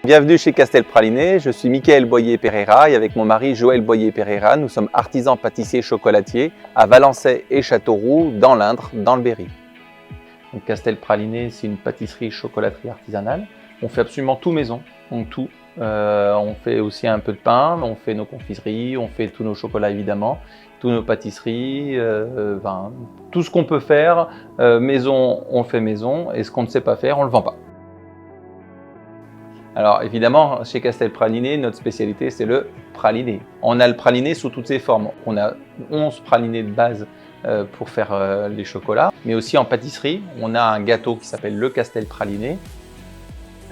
Bienvenue chez Castel Praliné, je suis Michael Boyer-Pereira et avec mon mari Joël Boyer-Pereira, nous sommes artisans pâtissiers chocolatiers à Valençay et Châteauroux, dans l'Indre, dans le Berry. Donc Castel Praliné, c'est une pâtisserie chocolaterie artisanale. On fait absolument tout maison, donc tout. On fait aussi un peu de pain, on fait nos confiseries, on fait tous nos chocolats évidemment, tous nos pâtisseries, tout ce qu'on peut faire maison, on le fait maison, et ce qu'on ne sait pas faire, on ne le vend pas. Alors évidemment, chez Castel Praliné, notre spécialité c'est le praliné. On a le praliné sous toutes ses formes. On a 11 pralinés de base pour faire les chocolats, mais aussi en pâtisserie, on a un gâteau qui s'appelle le Castel Praliné.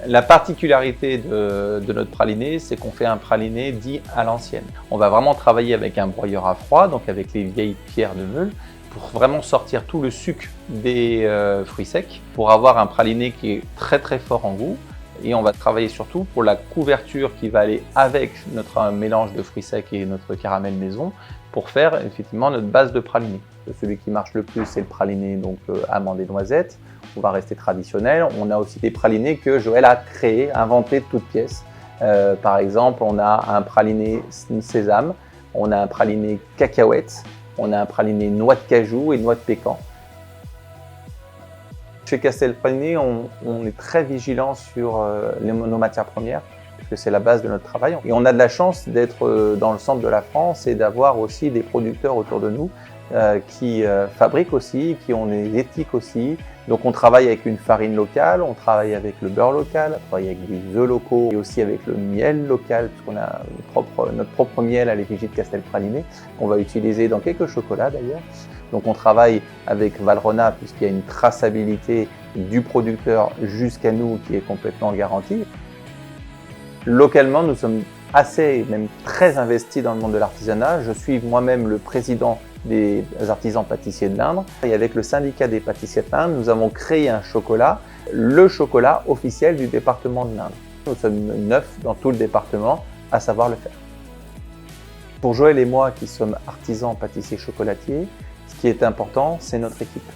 La particularité de notre praliné, c'est qu'on fait un praliné dit à l'ancienne. On va vraiment travailler avec un broyeur à froid, donc avec les vieilles pierres de meule, pour vraiment sortir tout le sucre des fruits secs, pour avoir un praliné qui est très très fort en goût. Et on va travailler surtout pour la couverture qui va aller avec notre mélange de fruits secs et notre caramel maison pour faire effectivement notre base de praliné. Celui qui marche le plus, c'est le praliné donc amande et noisettes. On va rester traditionnel. On a aussi des pralinés que Joël a créés, inventés de toutes pièces. Par exemple, on a un praliné sésame, on a un praliné cacahuète, on a un praliné noix de cajou et noix de pécan. Chez Castel Praliné, on est très vigilant sur nos matières premières, puisque c'est la base de notre travail. Et on a de la chance d'être dans le centre de la France et d'avoir aussi des producteurs autour de nous qui fabriquent aussi, qui ont des éthiques aussi. Donc on travaille avec une farine locale, on travaille avec le beurre local, on travaille avec des œufs locaux et aussi avec le miel local, puisqu'on a notre propre miel à l'effigie de Castel Praliné, qu'on va utiliser dans quelques chocolats d'ailleurs. Donc on travaille avec Valrhona puisqu'il y a une traçabilité du producteur jusqu'à nous qui est complètement garantie. Localement, nous sommes assez, même très investis dans le monde de l'artisanat. Je suis moi-même le président des artisans pâtissiers de l'Indre. Et avec le syndicat des pâtissiers de l'Indre, nous avons créé un chocolat, le chocolat officiel du département de l'Indre. Nous sommes 9 dans tout le département à savoir le faire. Pour Joël et moi qui sommes artisans pâtissiers chocolatiers, ce qui est important, c'est notre équipe.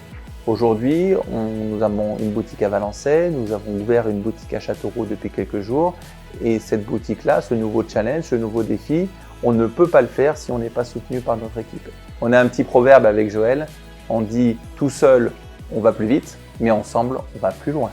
Aujourd'hui, nous avons une boutique à Valençay, nous avons ouvert une boutique à Châteauroux depuis quelques jours. Et cette boutique-là, ce nouveau challenge, ce nouveau défi, on ne peut pas le faire si on n'est pas soutenu par notre équipe. On a un petit proverbe avec Joël, on dit « tout seul, on va plus vite, mais ensemble, on va plus loin ».